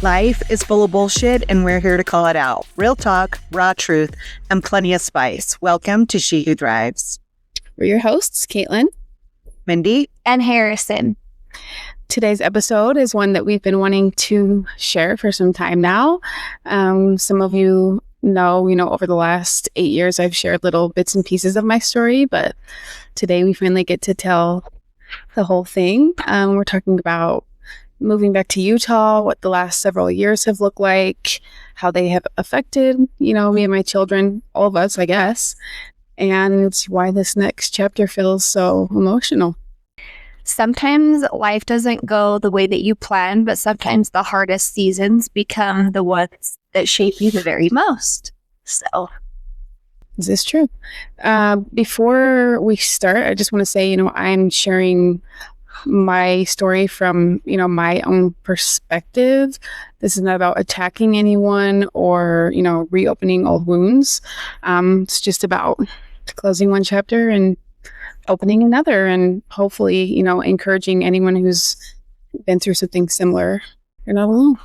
Life is full of bullshit, and we're here to call it out. Real talk, raw truth, and plenty of spice. Welcome to She Who Thrives. We're your hosts, Kaytlen, Mindy, and Harrison. Today's episode is one that we've been wanting to share for some time now. Some of you know, over the last 8 years, I've shared little bits and pieces of my story, but today we finally get to tell the whole thing. We're talking about moving back to Utah, what the last several years have looked like, how they have affected, me and my children, all of us, I guess, and why this next chapter feels so emotional. Sometimes life doesn't go the way that you plan, but sometimes the hardest seasons become the ones that shape you the very most. So, is this true? Before we start, I just want to say, I'm sharing my story from, my own perspective. This is not about attacking anyone or, reopening old wounds. It's just about closing one chapter and opening another, and hopefully, encouraging anyone who's been through something similar. You're not alone.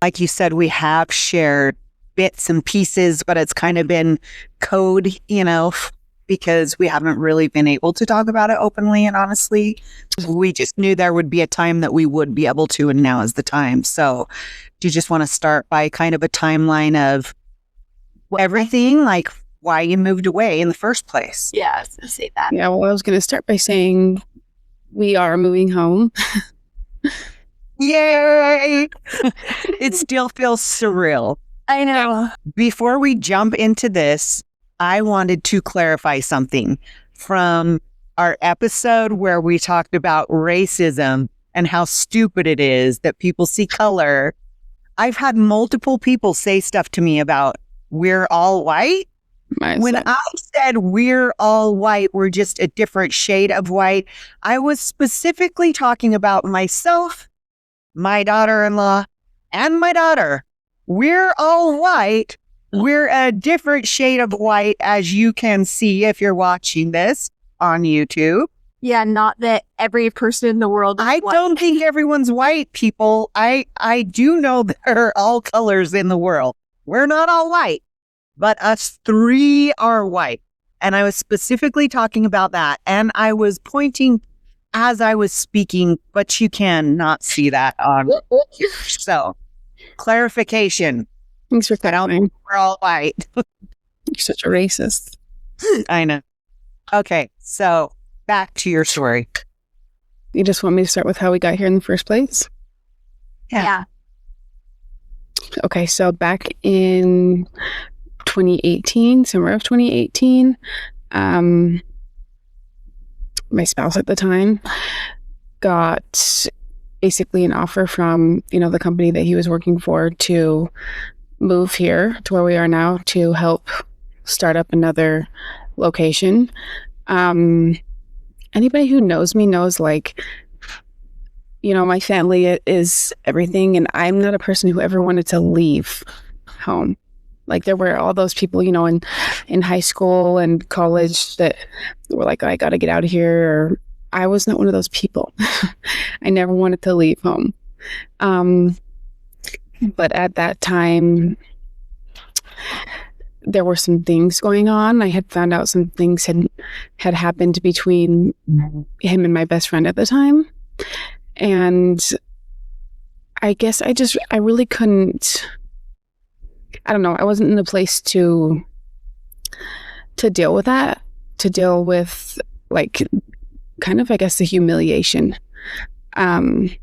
Like you said, we have shared bits and pieces, but it's kind of been code, because we haven't really been able to talk about it openly and honestly. We just knew there would be a time that we would be able to, and now is the time. So do you just want to start by kind of a timeline of everything, like why you moved away in the first place? Yeah, I was going to say that. Yeah, well, I was going to start by saying we are moving home. Yay! It still feels surreal. I know. Before we jump into this, I wanted to clarify something from our episode where we talked about racism and how stupid it is that people see color. I've had multiple people say stuff to me about we're all white. When I said we're all white, we're just a different shade of white, I was specifically talking about myself, my daughter-in-law, and my daughter. We're all white. We're a different shade of white, as you can see if you're watching this on YouTube. Yeah, not that every person in the world is I white. don't think everyone's white, people. I do know there are all colors in the world. We're not all white, but us three are white. And I was specifically talking about that. And I was pointing as I was speaking, but you can not see that on. So, clarification. Thanks for clarifying. We're all white. You're such a racist. I know. Okay, so back to your story. You just want me to start with how we got here in the first place? Yeah. Okay, so back in 2018, summer of 2018, my spouse at the time got basically an offer from, the company that he was working for to move here to where we are now to help start up another location. Anybody who knows me knows, like, my family is everything, and I'm not a person who ever wanted to leave home. Like, there were all those people, in high school and college that were like, I got to get out of here. Or I was not one of those people. I never wanted to leave home. But at that time, there were some things going on. I had found out some things had happened between him and my best friend at the time. And I guess I really couldn't, I don't know, I wasn't in a place to deal with that, to deal with, like, kind of, I guess, the humiliation. I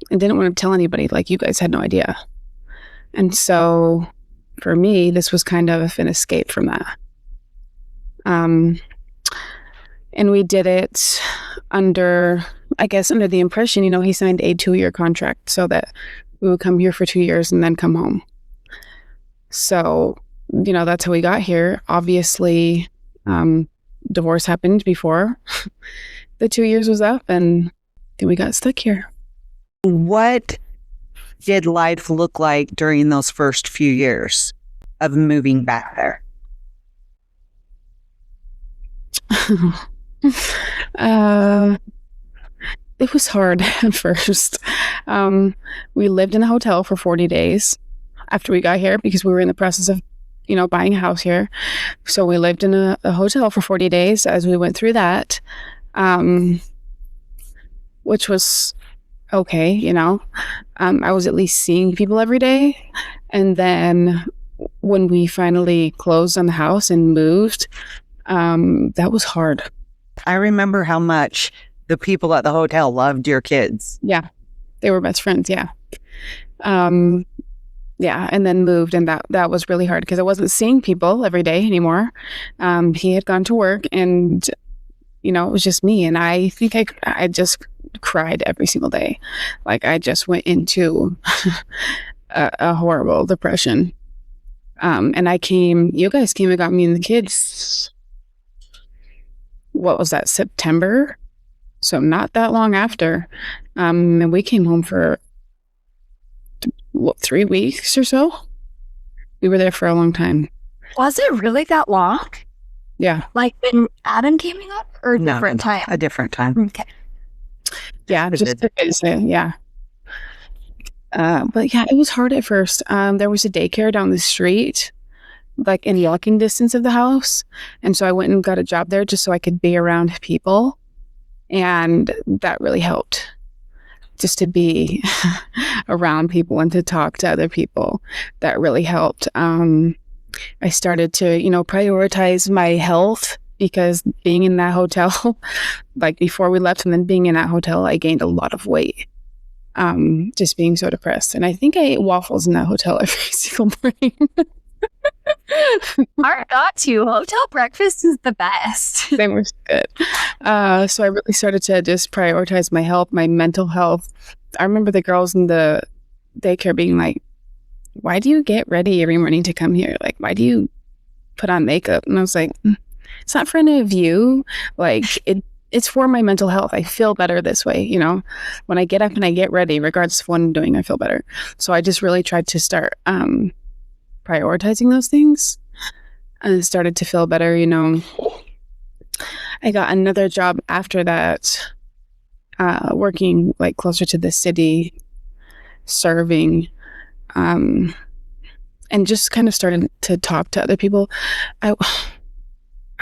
didn't want to tell anybody, like, you guys had no idea. And so for me, this was kind of an escape from that. And we did it under the impression, he signed a 2-year contract so that we would come here for 2 years and then come home. So, that's how we got here. Obviously, divorce happened before the 2 years was up, and then we got stuck here. What did life look like during those first few years of moving back there? It was hard at first. We lived in a hotel for 40 days after we got here because we were in the process of, buying a house here. So we lived in a hotel for 40 days as we went through that, which was okay, I was at least seeing people every day. And then when we finally closed on the house and moved, that was hard. I remember how much the people at the hotel loved your kids. Yeah, they were best friends. Yeah. Yeah, and then moved, and that was really hard because I wasn't seeing people every day anymore. He had gone to work, and it was just me, and I think I just cried every single day. Like I just went into a horrible depression. And you guys came and got me and the kids. What was that, September? So not that long after. And we came home for 3 weeks or so. We were there for a long time. Was it really that long? Yeah. Like when Adam came up, or different time? A different time. Okay. Yeah, just to visit. Yeah. But yeah, it was hard at first. There was a daycare down the street, like in walking distance of the house. And so I went and got a job there just so I could be around people. And that really helped, just to be around people and to talk to other people. That really helped. I started to, prioritize my health because being in that hotel, like before we left and then being in that hotel, I gained a lot of weight. Just being so depressed. And I think I ate waffles in that hotel every single morning. Hard not to. Hotel breakfast is the best. They were good. So I really started to just prioritize my health, my mental health. I remember the girls in the daycare being like, why do you get ready every morning to come here? Like, why do you put on makeup? And I was like, it's not for any of you. Like, it's for my mental health. I feel better this way, when I get up and I get ready, regardless of what I'm doing, I feel better. So I just really tried to start prioritizing those things and started to feel better. I got another job after that, working like closer to the city, serving, and just kind of started to talk to other people. I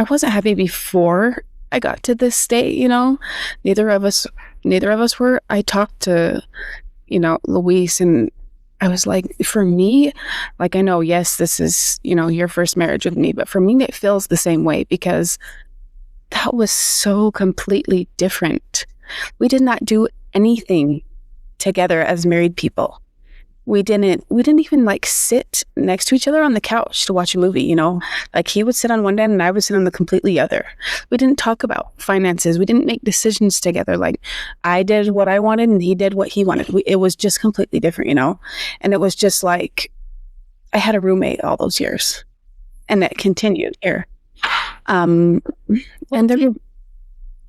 wasn't happy before I got to this state, neither of us were. I talked to, Luis, and I was like, for me, like, I know, yes, this is, your first marriage with me, but for me, it feels the same way because that was so completely different. We did not do anything together as married people. We didn't even like sit next to each other on the couch to watch a movie, like he would sit on one end and I would sit on the completely other. We didn't talk about finances. We didn't make decisions together. Like I did what I wanted and he did what he wanted. It was just completely different, and it was just like, I had a roommate all those years and it continued here. And there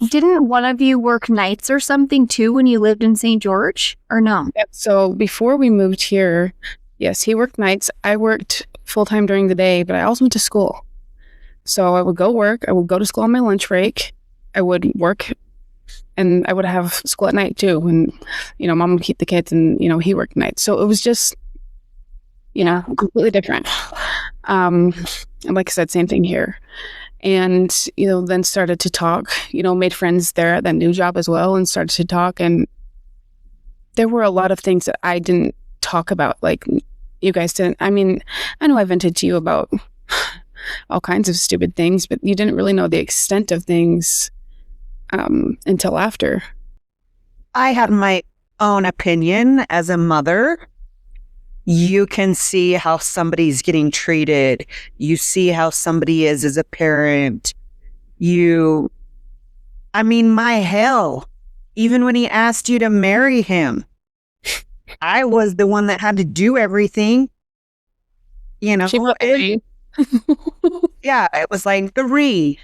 Didn't one of you work nights or something too when you lived in St. George, or no? So before we moved here, yes, he worked nights. I worked full-time during the day, but I also went to school. So I would go work. I would go to school on my lunch break. I would work, and I would have school at night too. And, mom would keep the kids, and, he worked nights. So it was just, completely different. And like I said, same thing here. And, then started to talk, made friends there at that new job as well and started to talk. And there were a lot of things that I didn't talk about. Like you guys didn't. I mean, I know I vented to you about all kinds of stupid things, but you didn't really know the extent of things until after. I have my own opinion as a mother. You can see how somebody's getting treated. You see how somebody is as a parent. My hell, even when he asked you to marry him, I was the one that had to do everything. She Yeah, it was like 3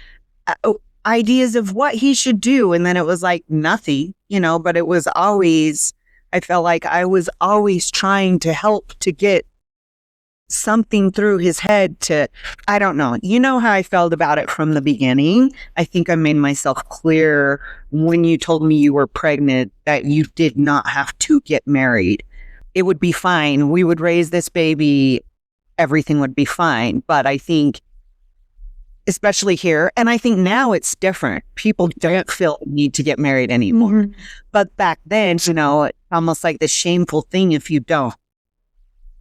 ideas of what he should do. And then it was like nothing, but it was always, I felt like I was always trying to help to get something through his head to, I don't know. You know how I felt about it from the beginning. I think I made myself clear when you told me you were pregnant that you did not have to get married. It would be fine. We would raise this baby. Everything would be fine. But I think, especially here, and I think now it's different. People don't feel the need to get married anymore. Mm-hmm. But back then, you know, it's almost like the shameful thing if you don't.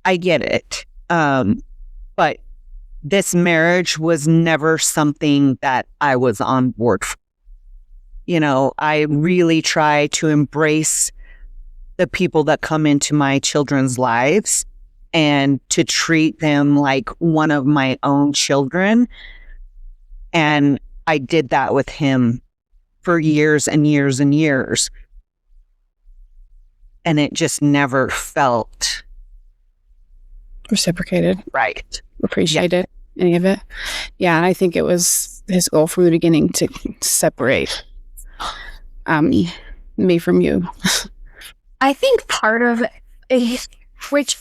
I get it. But this marriage was never something that I was on board for. You know, I really try to embrace the people that come into my children's lives and to treat them like one of my own children. And I did that with him for years and years and years. And it just never felt reciprocated, right. Appreciated, any of it. Yeah, I think it was his goal from the beginning to separate me from you. I think part of it, which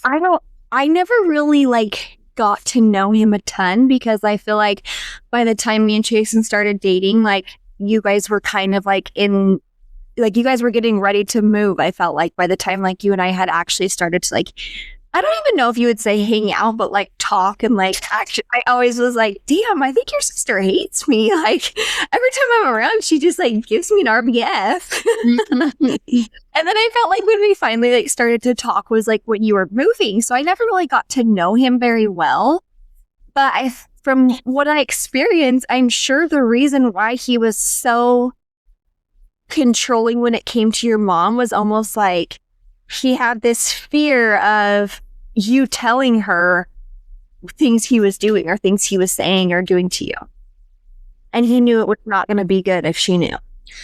I never really like got to know him a ton, because I feel like by the time me and Jason started dating, like you guys were kind of like you guys were getting ready to move. I felt like by the time like you and I had actually started to like, I don't even know if you would say hang out, but like talk and like actually, I always was like, damn, I think your sister hates me. Like every time I'm around, she just like gives me an RBF. And then I felt like when we finally like started to talk was like when you were moving. So I never really got to know him very well. But from what I experienced, I'm sure the reason why he was so controlling when it came to your mom was almost like he had this fear of you telling her things he was doing or things he was saying or doing to you. And he knew it was not going to be good if she knew.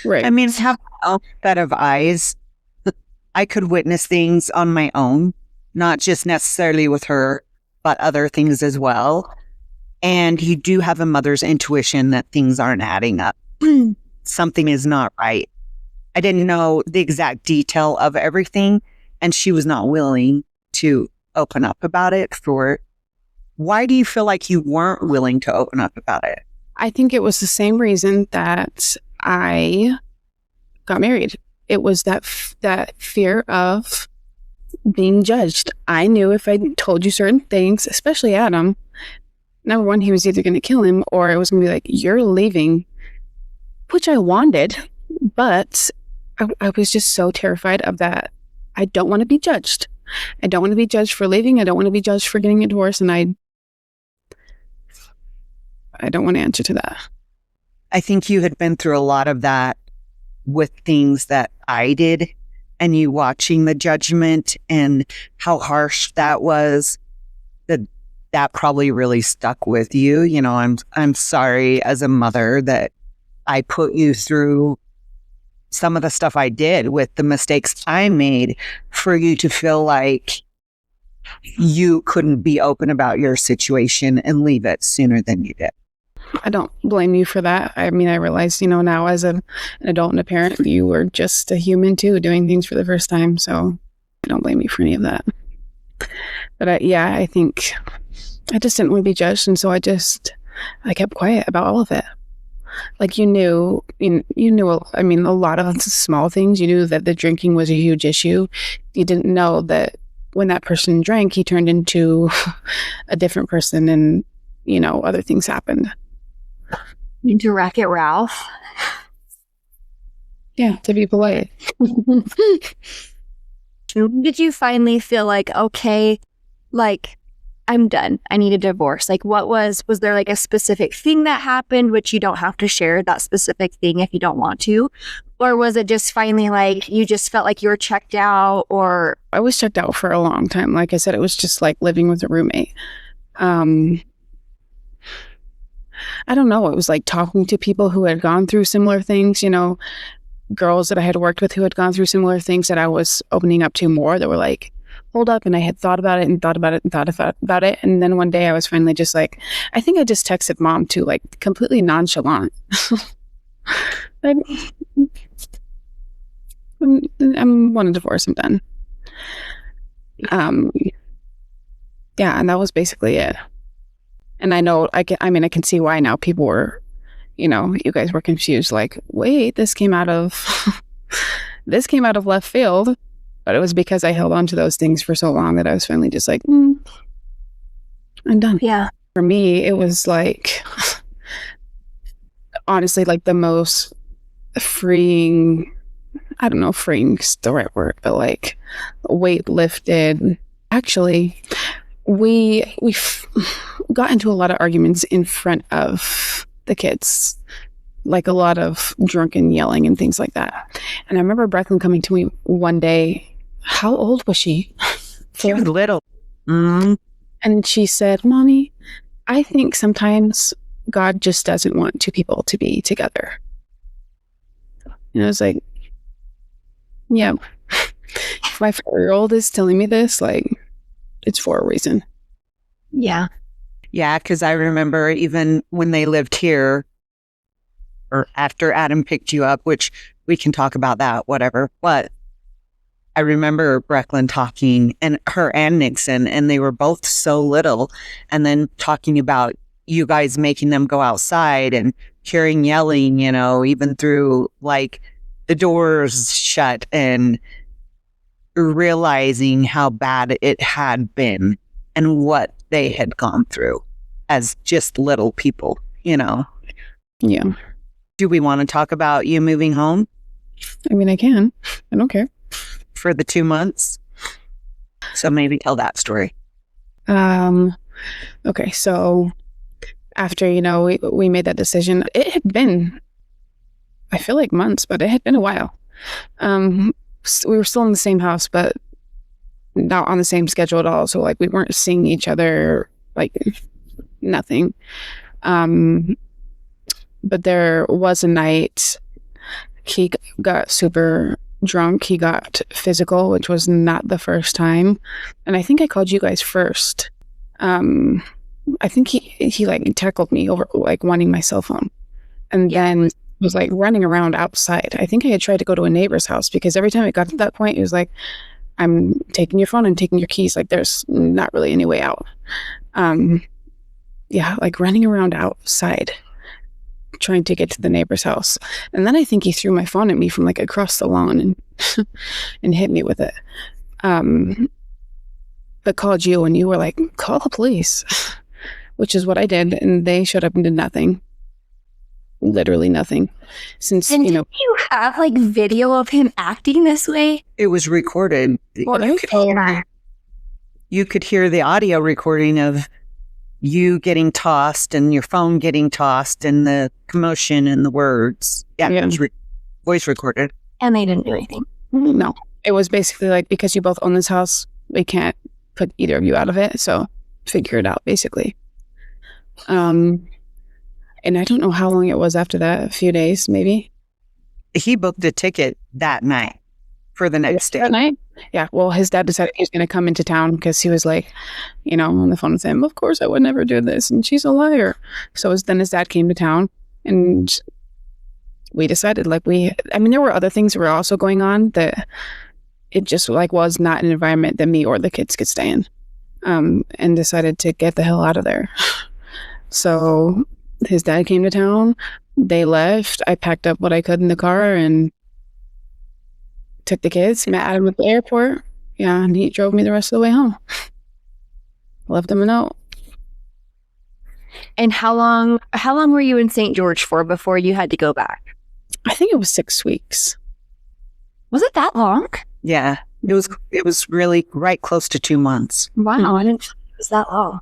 Right. I mean, have a set of eyes. I could witness things on my own, not just necessarily with her, but other things as well. And you do have a mother's intuition that things aren't adding up. Something is not right. I didn't know the exact detail of everything, and she was not willing to open up about it. Why do you feel like you weren't willing to open up about it? I think it was the same reason that I got married. It was that fear of being judged. I knew if I told you certain things, especially Adam, number one, he was either going to kill him or it was going to be like, you're leaving, which I wanted, but I was just so terrified of that. I don't want to be judged. I don't want to be judged for leaving. I don't want to be judged for getting a divorce. And I don't want to answer to that. I think you had been through a lot of that with things that I did, and you watching the judgment and how harsh that was, that probably really stuck with you. You know, I'm sorry as a mother that I put you through some of the stuff I did with the mistakes I made for you to feel like you couldn't be open about your situation and leave it sooner than you did. I don't blame you for that. I mean, I realize, now as an adult and a parent, you were just a human too, doing things for the first time. So I don't blame you for any of that. But I think I just didn't want to be judged. And so I kept quiet about all of it. Like you knew, I mean, a lot of small things. You knew that the drinking was a huge issue. You didn't know that when that person drank, he turned into a different person and, other things happened. Into Wreck-It Ralph? Yeah, to be polite. Did you finally feel like, okay, like, I'm done. I need a divorce. Like, was there like a specific thing that happened, which you don't have to share that specific thing if you don't want to? Or was it just finally like, you just felt like you were checked out? Or I was checked out for a long time. Like I said, it was just like living with a roommate. I don't know. It was like talking to people who had gone through similar things, girls that I had worked with who had gone through similar things that I was opening up to more, that were like, hold up. And I had thought about it and thought about it and thought about it. And then one day I was finally just like, I think I just texted mom too, like completely nonchalant. I want a divorce. I'm done. Yeah, and that was basically it. And I know, I can see why now people were, you guys were confused. Like, wait, this came out of left field. But it was because I held on to those things for so long that I was finally just like, I'm done. Yeah. For me, it was like, honestly, like the most freeing, I don't know if freeing's the right word, but like weight lifted. Actually, we got into a lot of arguments in front of the kids, like a lot of drunken yelling and things like that. And I remember Brecklin coming to me one day. How old was she? She was little. Mm-hmm. And she said, Mommy, I think sometimes God just doesn't want two people to be together. And I was like, yeah. If my 4-year-old is telling me this, like, it's for a reason. Yeah. Yeah, because I remember even when they lived here, or after Adam picked you up, which we can talk about that, whatever. But I remember Brecklin talking, and her and Nixon, and they were both so little, and then talking about you guys making them go outside and hearing yelling, even through like the doors shut, and realizing how bad it had been and what they had gone through as just little people, Yeah. Do we want to talk about you moving home? I mean, I can. I don't care. For the 2 months? So maybe tell that story. Okay, so after, we made that decision, it had been, I feel like months, but it had been a while. We were still in the same house, but not on the same schedule at all. So like we weren't seeing each other, like nothing. But there was a night he got super drunk. He got physical, which was not the first time. And I think I called you guys first. I think he like tackled me over like wanting my cell phone, and then was like running around outside. I think I had tried to go to a neighbor's house because every time it got to that point, it was like, I'm taking your phone and taking your keys. Like there's not really any way out. Yeah, like running around outside trying to get to the neighbor's house. And then I think he threw my phone at me from like across the lawn and and hit me with it. But called you and you were like, call the police, which is what I did. And they showed up and did nothing. Literally nothing. Since, and did you have like video of him acting this way? It was recorded. Well, You could hear the audio recording of you getting tossed and your phone getting tossed and the commotion and the words. Yeah. It was voice recorded. And they didn't do anything. No. It was basically like, because you both own this house, we can't put either of you out of it. So figure it out, basically. And I don't know how long it was after that, a few days, maybe. He booked a ticket that night for the next day. That night? Yeah. Well, his dad decided he was going to come into town because he was like, on the phone with him, of course I would never do this. And she's a liar. So then his dad came to town and we decided there were other things that were also going on that it just like was not an environment that me or the kids could stay in, and decided to get the hell out of there. So his dad came to town. They left. I packed up what I could in the car and took the kids, met Adam at the airport. Yeah, and he drove me the rest of the way home. Left him a note. And how long were you in St. George for before you had to go back? I think it was 6 weeks. Was it that long? Yeah, it was really right close to 2 months. Wow, I didn't think it was that long.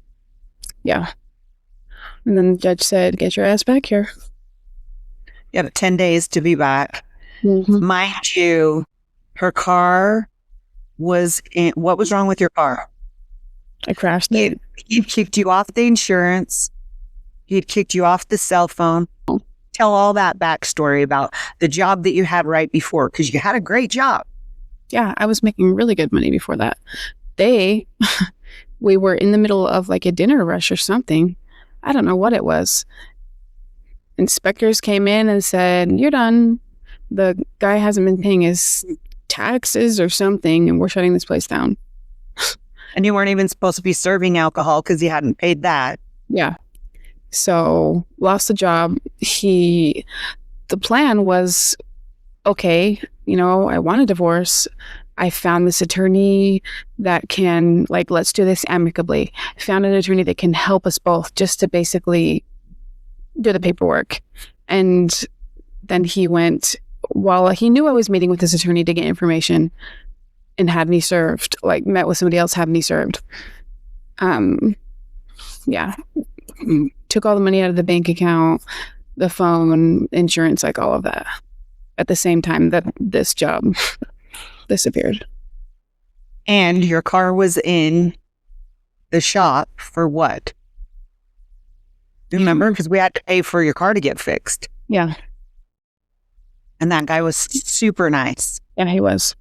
Yeah. And then the judge said, get your ass back here. You have 10 days to be back. Mm-hmm. Mind you, her car was in, what was wrong with your car? I crashed it. He kicked you off the insurance. He had kicked you off the cell phone. Tell all that backstory about the job that you had right before, because you had a great job. Yeah, I was making really good money before that. We were in the middle of like a dinner rush or something. I don't know what it was. Inspectors came in and said, you're done. The guy hasn't been paying his taxes or something, and we're shutting this place down. And you weren't even supposed to be serving alcohol because you hadn't paid that. Yeah. So lost the job. The plan was, okay, I want a divorce. I found this attorney that can, let's do this amicably. Found an attorney that can help us both just to basically do the paperwork. And then he went, while he knew I was meeting with this attorney to get information, and had me served, met with somebody else, had me served. Yeah. Took all the money out of the bank account, the phone, insurance, all of that. At the same time that this job disappeared. And your car was in the shop for what? Remember? Because we had to pay for your car to get fixed. Yeah. And that guy was super nice. Yeah, he was.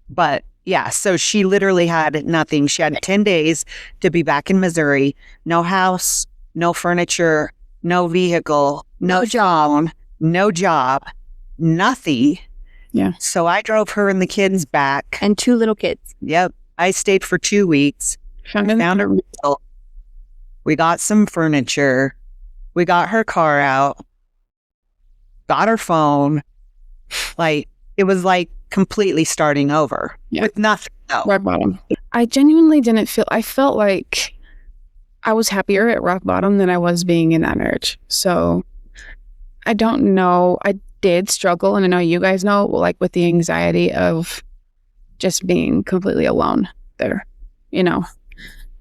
But yeah, so she literally had nothing. She had 10 days to be back in Missouri. No house, no furniture, no vehicle, no job, nothing. Yeah. So I drove her and the kids back. And 2 little kids. Yep. I stayed for 2 weeks. Found a rental. We got some furniture. We got her car out. Got her phone. It was completely starting over with nothing. No. Rock bottom. I genuinely didn't feel, I felt like I was happier at rock bottom than I was being in that marriage. So I don't know. I did struggle, and I know you guys know, with the anxiety of just being completely alone there. That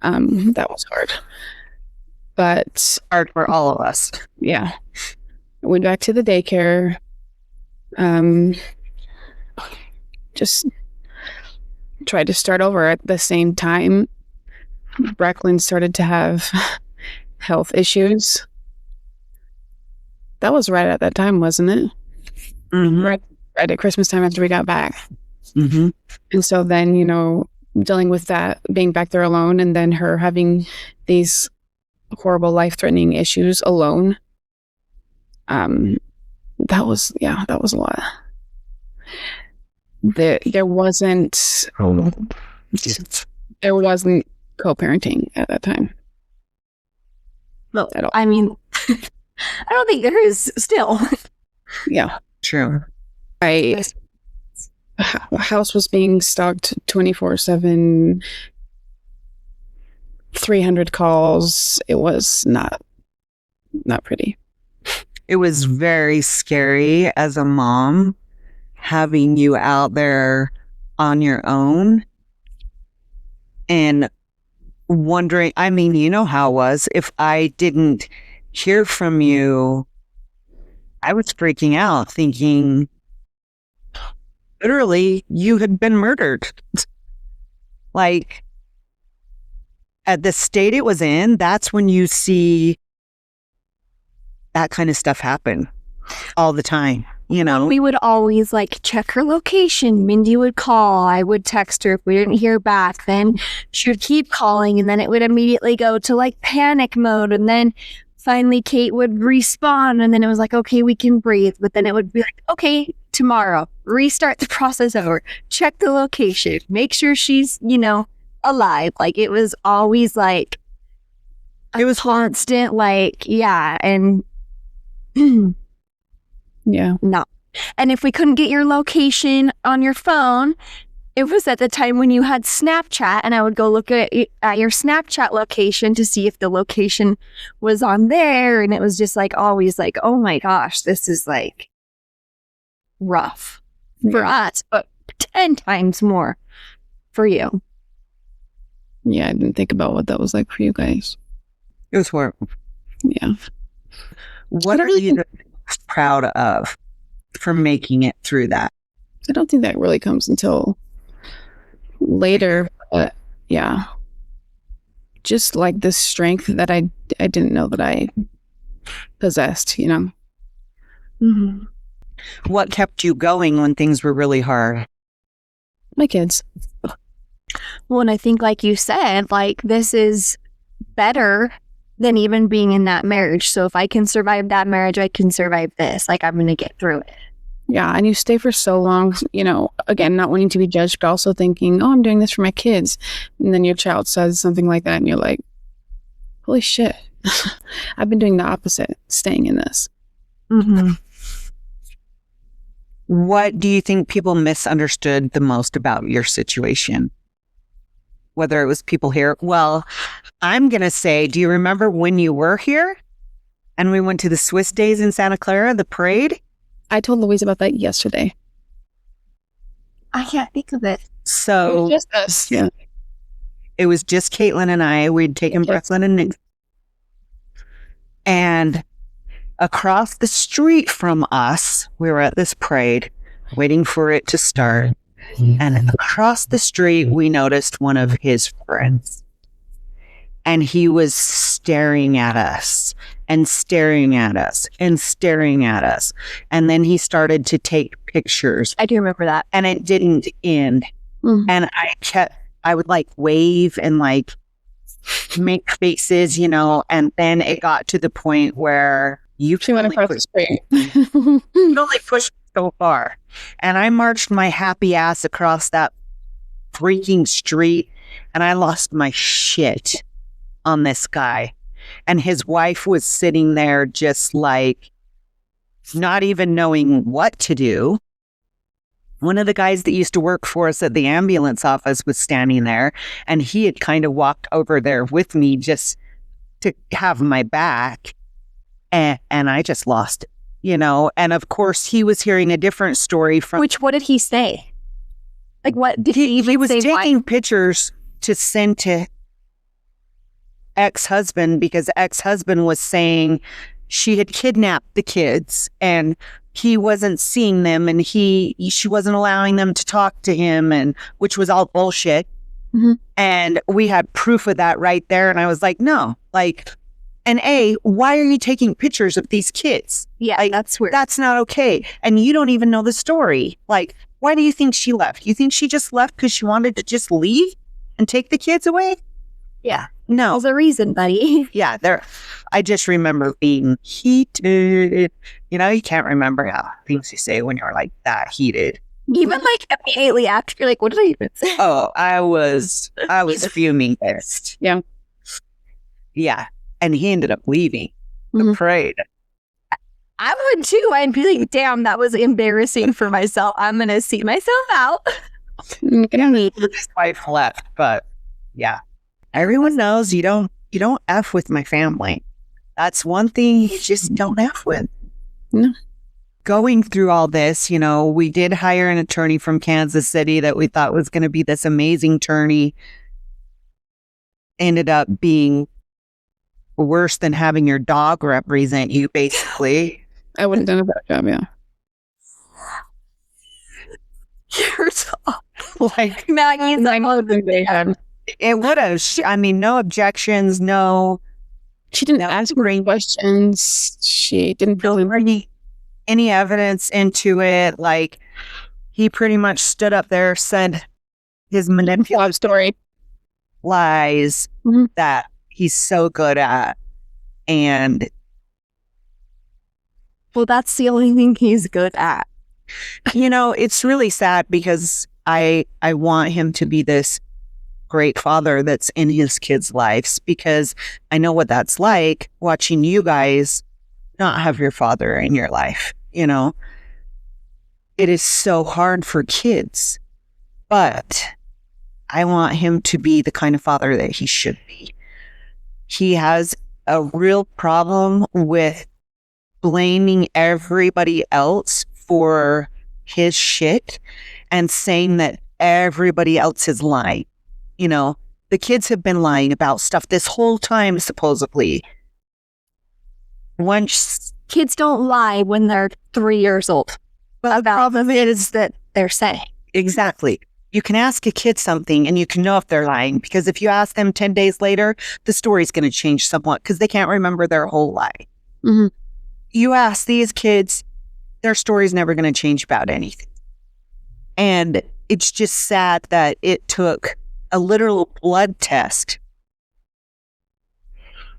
was hard. But hard for all of us. Yeah. I went back to the daycare. Just tried to start over at the same time. Bracklin started to have health issues. That was right at that time, wasn't it? Mm-hmm. Right at Christmas time after we got back. Mm-hmm. And so then, dealing with that, being back there alone, and then her having these horrible life-threatening issues alone. That was a lot. There wasn't co-parenting at that time. No, at all. I mean, I don't think there is still. Yeah. True. House was being stalked 24/7, 300 calls. It was not pretty. It was very scary as a mom, having you out there on your own and wondering, you know how it was. If I didn't hear from you, I was freaking out, thinking, literally, you had been murdered. At the state it was in, that's when you see that kind of stuff happen all the time, We would always check her location. Mindy would call. I would text her. If we didn't hear back, then she would keep calling, and then it would immediately go to panic mode. And then finally Kate would respond, and then it was okay, we can breathe. But then it would be okay, tomorrow, restart the process over, check the location, make sure she's, alive. It was always it was constant, yeah. And yeah. No. And if we couldn't get your location on your phone, it was at the time when you had Snapchat, and I would go look at your Snapchat location to see if the location was on there. And it was just always oh my gosh, this is rough for us, but 10 times more for you. Yeah, I didn't think about what that was like for you guys. It was horrible. Yeah. What are you most proud of for making it through that? I don't think that really comes until later, but yeah. Just this strength that I didn't know that I possessed, Mm-hmm. What kept you going when things were really hard? My kids. Well, and I think you said, this is better than even being in that marriage. So if I can survive that marriage, I can survive this. I'm going to get through it. Yeah, and you stay for so long, again, not wanting to be judged, but also thinking, oh, I'm doing this for my kids. And then your child says something like that, and you're like, holy shit. I've been doing the opposite, staying in this. Mm-hmm. What do you think people misunderstood the most about your situation? Whether it was people here. Well, I'm going to say, do you remember when you were here and we went to the Swiss Days in Santa Clara, the parade? I told Louise about that yesterday. I can't think of it. So It was just us. Yeah. it was just Kaytlen and I. We'd taken Brooklyn and Nick. And across the street from us, we were at this parade waiting for it to start. And across the street, we noticed one of his friends. And he was staring at us and staring at us and staring at us. And then he started to take pictures. I do remember that. And it didn't end. Mm. And I would like wave and like make faces, and then it got to the point where you She went only across the push- street. you only push so far. And I marched my happy ass across that freaking street and I lost my shit on this guy. And his wife was sitting there just like not even knowing what to do. One of the guys that used to work for us at the ambulance office was standing there, and he had kind of walked over there with me just to have my back. And I just lost it, And of course, he was hearing a different story from... What did he say? Like, what did he even He was say? taking pictures to send to ex-husband because ex-husband was saying she had kidnapped the kids and he wasn't seeing them and she wasn't allowing them to talk to him, and which was all bullshit. Mm-hmm. And we had proof of that right there. And I was like, no, and why are you taking pictures of these kids? Yeah, that's weird. That's not okay. And you don't even know the story. Like, why do you think she left? You think she just left because she wanted to just leave and take the kids away? Yeah. No. There's a reason, buddy. Yeah, I just remember being heated. You can't remember how things you say when you're like that heated. Even like immediately after, you're like, what did I even say? Oh, I was fuming pissed. Yeah. Yeah. And he ended up leaving the Mhm. parade. I would too. I'd be like, damn, that was embarrassing for myself. I'm going to see myself out. His wife left, but yeah. Everyone knows you don't F with my family. That's one thing you just don't F with. No. Going through all this, we did hire an attorney from Kansas City that we thought was going to be this amazing attorney. Ended up being worse than having your dog represent you, basically. I wouldn't have done a better job, yeah. You're so Like, Maggie's like, They had. it would have. No objections, no. She didn't ask me questions. She didn't really any evidence into it. Like, he pretty much stood up there, said his manipulative story. lies Mhm. that he's so good at. And well, that's the only thing he's good at. it's really sad because I want him to be this great father that's in his kids' lives, because I know what that's like watching you guys not have your father in your life. It is so hard for kids, but I want him to be the kind of father that he should be. He has a real problem with blaming everybody else for his shit and saying that everybody else is lying. The kids have been lying about stuff this whole time, supposedly. Once Kids don't lie when they're 3 years old. Well, the problem is that They're saying. exactly. You can ask a kid something and you can know if they're lying, because if you ask them 10 days later, the story's going to change somewhat because they can't remember their whole life. Mhm. You ask these kids, their story's never going to change about anything. And it's just sad that it took a literal blood test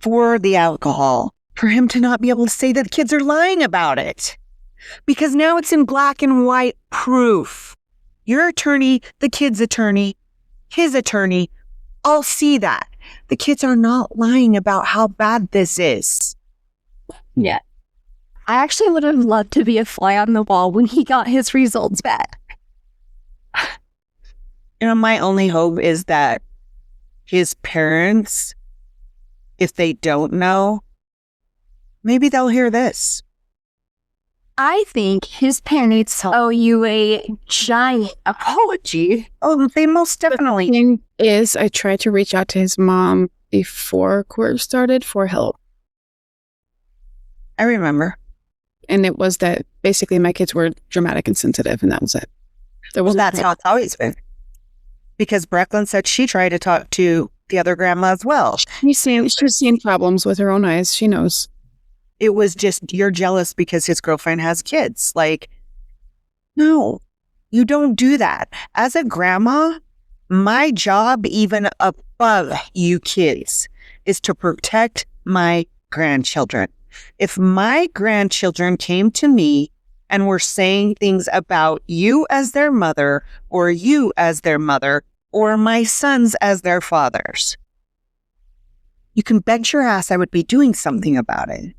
for the alcohol for him to not be able to say that the kids are lying about it. Because now it's in black and white proof. Your attorney, the kid's attorney, his attorney, all see that. The kids are not lying about how bad this is. Yeah. I actually would have loved to be a fly on the wall when he got his results back. My only hope is that his parents, if they don't know, maybe they'll hear this. I think his parents owe you a giant apology. Oh, they most definitely. The thing is, I tried to reach out to his mom before court started for help. I remember. And it was that basically my kids were dramatic and sensitive, and that was it. That's how it's always been. Because Brecklin said she tried to talk to the other grandma as well. She's seen problems with her own eyes. She knows. It was just, you're jealous because his girlfriend has kids. Like, no, you don't do that. As a grandma, my job, even above you kids, is to protect my grandchildren. If my grandchildren came to me and were saying things about you as their mother, or you as their mother, or my sons as their fathers, you can bet your ass I would be doing something about it.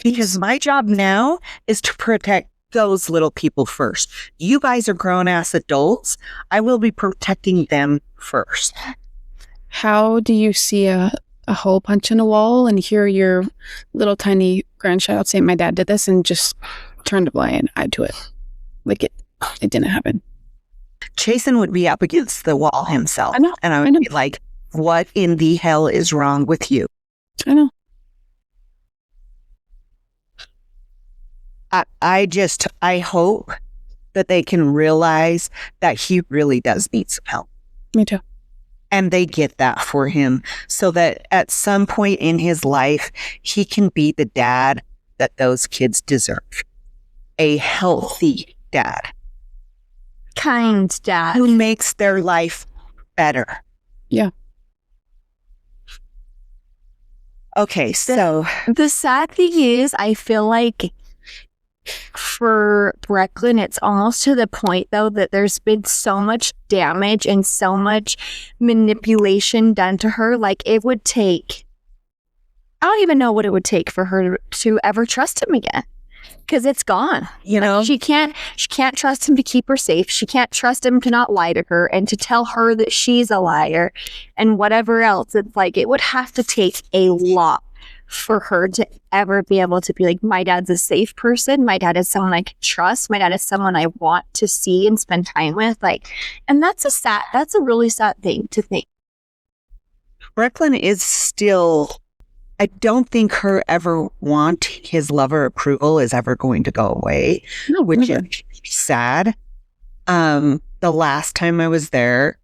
Because my job now is to protect those little people first. You guys are grown-ass adults. I will be protecting them first. How do you see a hole punch in a wall and hear your little tiny grandchild say, my dad did this, and just turn a blind eye to it? Like it didn't happen. Chasen would be up against the wall himself. I know. And I would be like, what in the hell is wrong with you? I know. I hope that they can realize that he really does need some help. Me too. And they get that for him so that at some point in his life, he can be the dad that those kids deserve. A healthy dad. Kind dad. Who makes their life better. Yeah. Okay, so. The sad thing is, I feel like for Brecklin, it's almost to the point, though, that there's been so much damage and so much manipulation done to her. Like, it would take, I don't even know what it would take for her to ever trust him again. Because it's gone. You know? She can't trust him to keep her safe. She can't trust him to not lie to her and to tell her that she's a liar and whatever else. It's like, it would have to take a lot for her to ever be able to be like, my dad's a safe person. My dad is someone I can trust. My dad is someone I want to see and spend time with. Like, and that's a really sad thing to think. Brecklin is still, I don't think her ever want his love or approval is ever going to go away, No, which never. is sad. The last time I was there,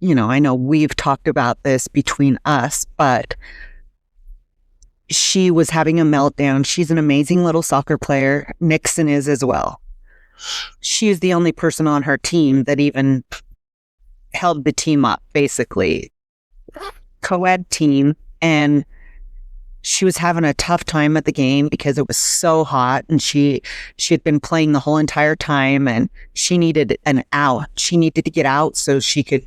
I know we've talked about this between us, but she was having a meltdown. She's an amazing little soccer player. Nixon is as well. She is the only person on her team that even held the team up, basically. Co-ed team. And she was having a tough time at the game because it was so hot, and she had been playing the whole entire time, and she needed an out. She needed to get out so she could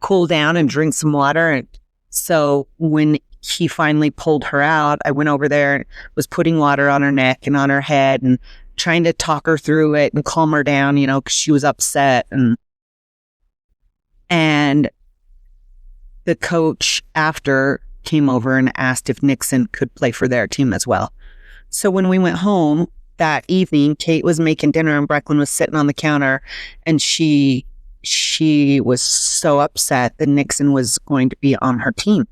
cool down and drink some water. And so when he finally pulled her out, I went over there and was putting water on her neck and on her head and trying to talk her through it and calm her down, because she was upset. And the coach after came over and asked if Nixon could play for their team as well. So when we went home that evening, Kate was making dinner and Brecklin was sitting on the counter, and she was so upset that Nixon was going to be on her team.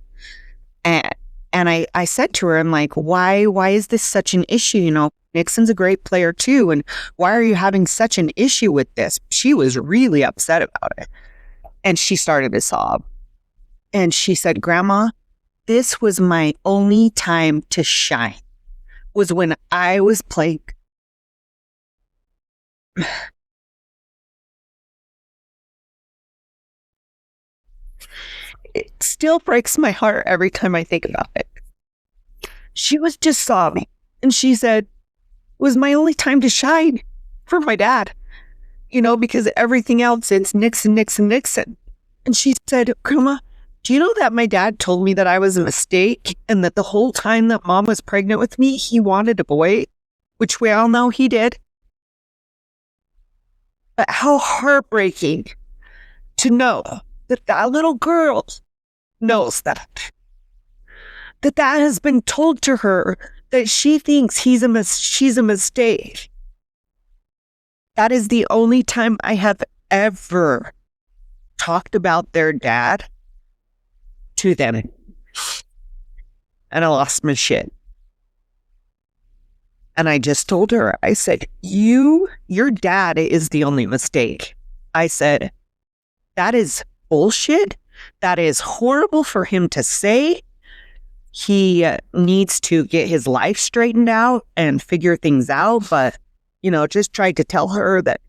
And I said to her, I'm like, why is this such an issue? Nixon's a great player too. And why are you having such an issue with this? She was really upset about it. And she started to sob. And she said, Grandma, this was my only time to shine, was when I was playing. It still breaks my heart every time I think about it. She was just sobbing. And she said, was my only time to shine for my dad, because everything else, it's Nixon, Nixon, Nixon. And she said, Grandma, do you know that my dad told me that I was a mistake and that the whole time that Mom was pregnant with me, he wanted a boy, which we all know he did. But how heartbreaking to know that that little girl knows that has been told to her, that she thinks she's a mistake. That is the only time I have ever talked about their dad to them. And I lost my shit. And I just told her, I said, your dad is the only mistake. I said, that is bullshit. That is horrible for him to say. He needs to get his life straightened out and figure things out. But, just tried to tell her that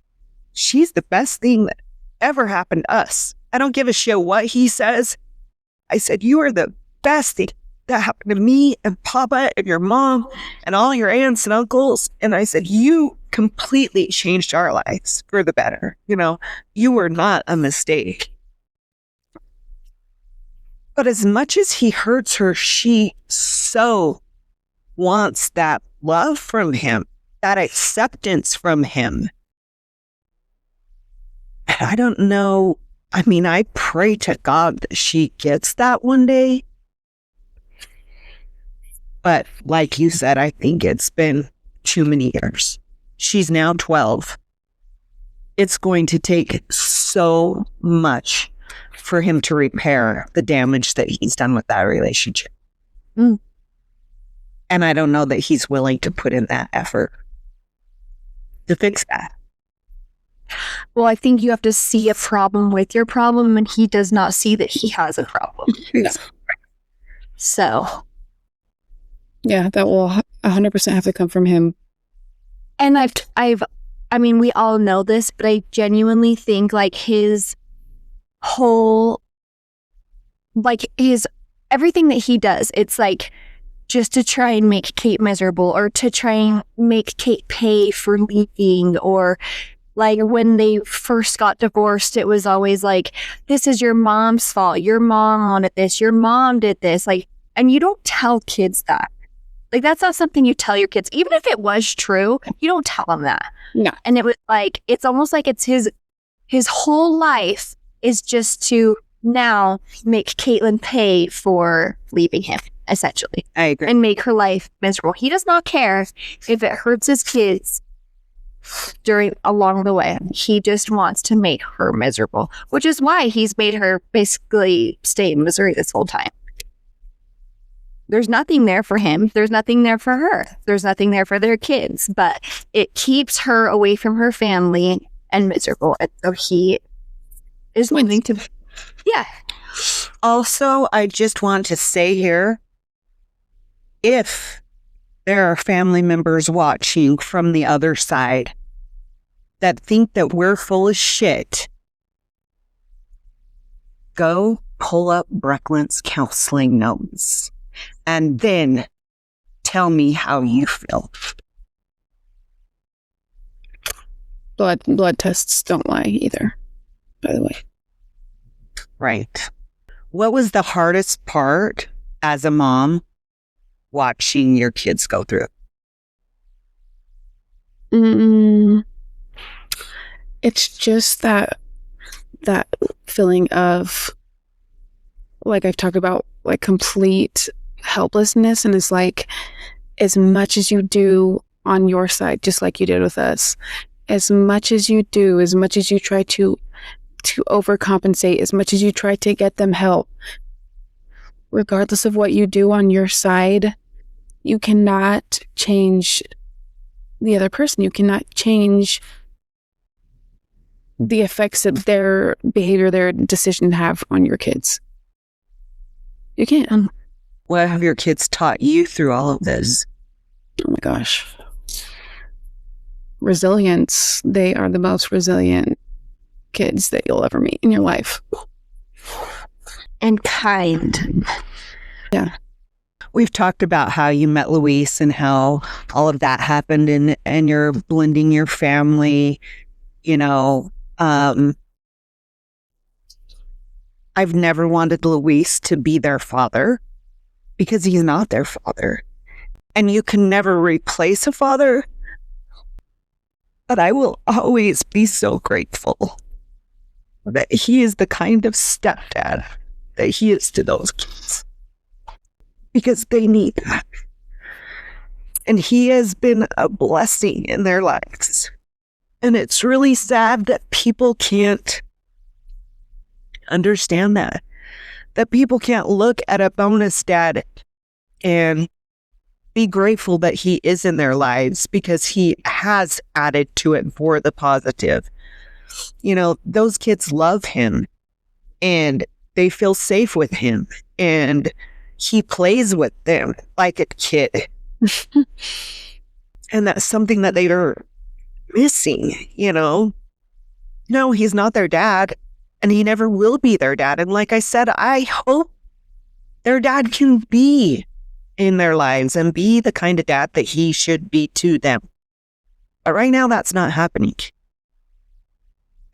she's the best thing that ever happened to us. I don't give a shit what he says. I said, you are the best thing that happened to me and Papa and your mom and all your aunts and uncles. And I said, you completely changed our lives for the better. You were not a mistake. But as much as he hurts her, she so wants that love from him, that acceptance from him. And I don't know. I mean, I pray to God that she gets that one day. But like you said, I think it's been too many years. She's now 12. It's going to take so much for him to repair the damage that he's done with that relationship. And I don't know that he's willing to put in that effort to fix that. Well, I think you have to see a problem with your problem, and he does not see that he has a problem. No. So. Yeah, that will 100% have to come from him. And I mean, we all know this, but I genuinely think his whole, everything that he does, it's just to try and make Kate miserable, or to try and make Kate pay for leaving, or when they first got divorced, it was always this is your mom's fault. Your mom wanted this. Your mom did this. And you don't tell kids that. That's not something you tell your kids. Even if it was true, you don't tell them that. No. And it was it's almost like it's his whole life is just to now make Kaytlen pay for leaving him, essentially. I agree. And make her life miserable. He does not care if it hurts his kids along the way. He just wants to make her miserable, which is why he's made her basically stay in Missouri this whole time. There's nothing there for him. There's nothing there for her. There's nothing there for their kids, but it keeps her away from her family and miserable. And so he is willing to, yeah. Also, I just want to say here, if there are family members watching from the other side that think that we're full of shit, go pull up Breckland's counseling notes and then tell me how you feel. Blood tests don't lie either, by the way. Right. What was the hardest part as a mom watching your kids go through? It's just that feeling of, I've talked about, complete helplessness. And it's as much as you do on your side, just like you did with us, as much as you do, as much as you try to overcompensate, as much as you try to get them help, regardless of what you do on your side, you cannot change the other person. You cannot change the effects that their behavior, their decision have on your kids. You can't. What have your kids taught you through all of this? Oh my gosh. Resilience. They are the most resilient kids that you'll ever meet in your life. And kind. Yeah. we've talked about how you met Luis and how all of that happened and you're blending your family, you know. I've never wanted Luis to be their father because he's not their father. And you can never replace a father. But I will always be so grateful that he is the kind of stepdad that he is to those kids. Because they need that. And he has been a blessing in their lives. And it's really sad that people can't understand that. That people can't look at a bonus dad and be grateful that he is in their lives because he has added to it for the positive. You know, those kids love him and they feel safe with him and he plays with them like a kid. And that's something that they are missing, you know. No, he's not their dad and he never will be their dad. And like I said, I hope their dad can be in their lives and be the kind of dad that he should be to them. But right now, that's not happening.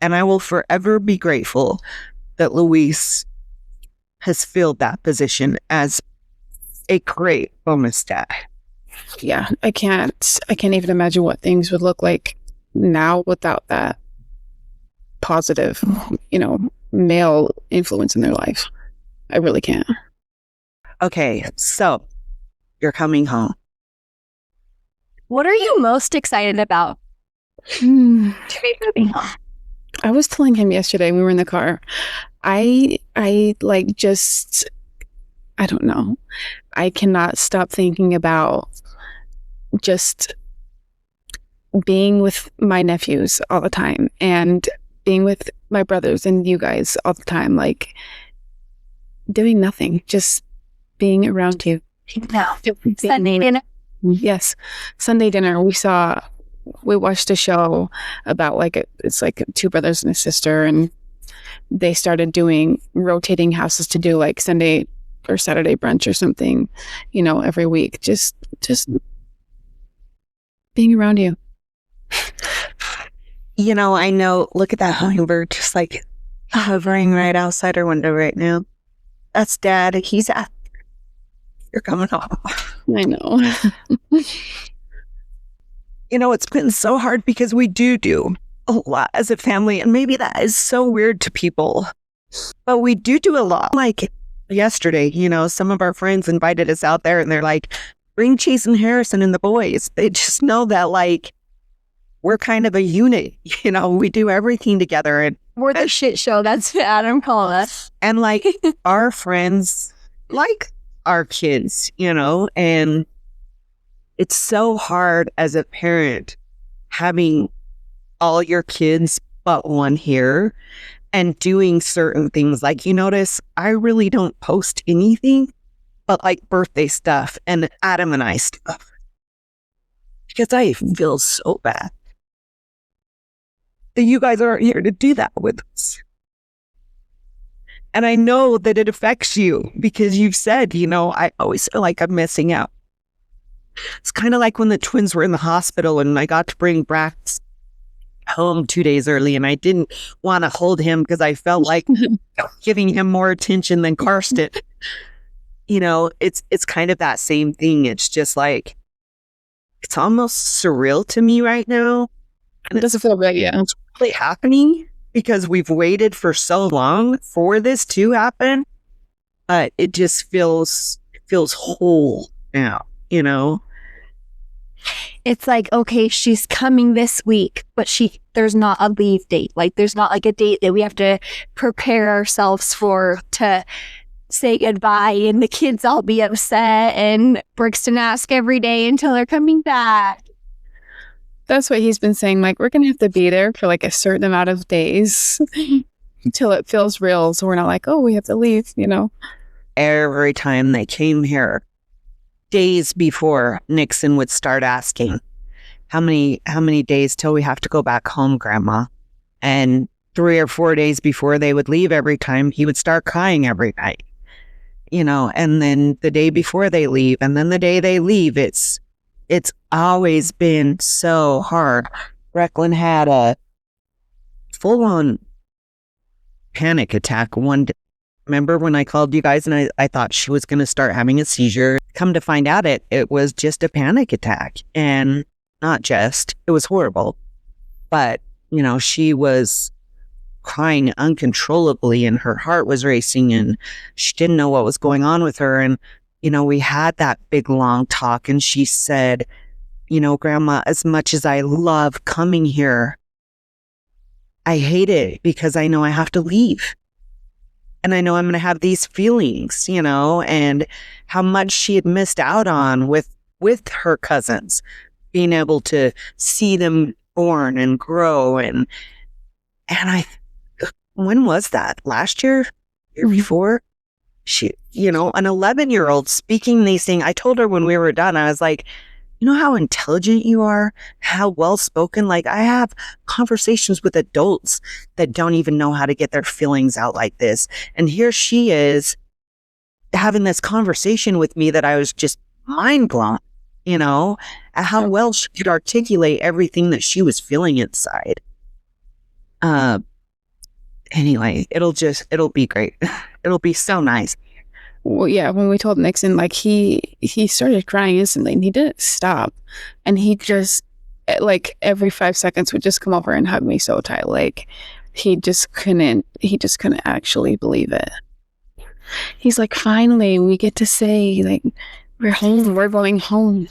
And I will forever be grateful that Luis has filled that position as a great bonus dad. Yeah, I can't even imagine what things would look like now without that positive, you know, male influence in their life. I really can't. Okay, so you're coming home. What are you most excited about to be moving home? I was telling him yesterday, we were in the car. I like just, I don't know. I cannot stop thinking about just being with my nephews all the time and being with my brothers and you guys all the time. Like doing nothing, just being around you. No. Sunday dinner. Yes. Sunday dinner. We watched a show about it's like two brothers and a sister, and they started doing rotating houses to do like Sunday or Saturday brunch or something, you know, every week. Just being around you. You know, I know, look at that hummingbird just like hovering right outside our window right now. That's Dad. He's at You're coming home. I know. You know, it's been so hard because we do a lot as a family. And maybe that is so weird to people. But we do a lot. Like yesterday, you know, some of our friends invited us out there and they're like, bring Chase and Harrison and the boys. They just know that, like, we're kind of a unit. You know, we do everything together. And we're the shit show. That's what Adam called us. And like our friends, like our kids, you know, and it's so hard as a parent having all your kids but one here and doing certain things. Like, you notice I really don't post anything but like birthday stuff and Adam and I stuff because I feel so bad that you guys aren't here to do that with us. And I know that it affects you because you've said, you know, I always feel like I'm missing out. It's kind of like when the twins were in the hospital and I got to bring Brax home 2 days early and I didn't want to hold him because I felt like giving him more attention than Karsten. You know, it's kind of that same thing. It's just like, it's almost surreal to me right now. And it doesn't feel right, yeah. It's really happening because we've waited for so long for this to happen. But it just feels whole now, you know? It's like, okay, she's coming this week, but there's not a leave date. Like, there's not like a date that we have to prepare ourselves for to say goodbye, and the kids all be upset, and Brixton ask every day until they're coming back. That's what he's been saying. Like, we're going to have to be there for like a certain amount of days until it feels real. So we're not like, oh, we have to leave, you know? Every time they came here, days before, Nixon would start asking, how many days till we have to go back home, Grandma? And 3 or 4 days before they would leave every time, he would start crying every night. and then the day before they leave, and then the day they leave, it's always been so hard. Recklin had a full-on panic attack one day. Remember when I called you guys and I thought she was going to start having a seizure? Come to find out, it was just a panic attack. And it was horrible. But, she was crying uncontrollably and her heart was racing and she didn't know what was going on with her. And, we had that big long talk and she said, Grandma, as much as I love coming here, I hate it because I know I have to leave. And I know I'm going to have these feelings, and how much she had missed out on with her cousins, being able to see them born and grow. And when was that? Last year? Year before? She, an 11-year-old speaking these things. I told her when we were done, I was like, you know how intelligent you are, how well-spoken. Like, I have conversations with adults that don't even know how to get their feelings out like this. And here she is having this conversation with me that I was just mind blown, at how well she could articulate everything that she was feeling inside. Anyway, it'll be great. It'll be so nice. Well, yeah, when we told Nixon, like, he started crying instantly and he didn't stop. And he just, like, every 5 seconds would just come over and hug me so tight. Like, he just couldn't actually believe it. He's like, finally, we get to say, like, we're home, we're going home.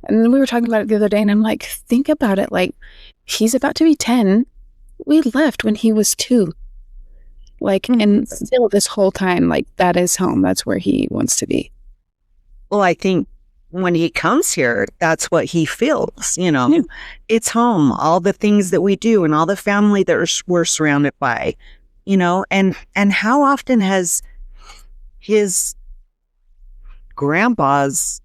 And then we were talking about it the other day and I'm like, think about it. Like, he's about to be 10. We left when he was 2. Like, and still this whole time, like, that is home. That's where he wants to be. Well, I think when he comes here, that's what he feels, Yeah. It's home, all the things that we do and all the family that we're surrounded by, and how often has his grandpa's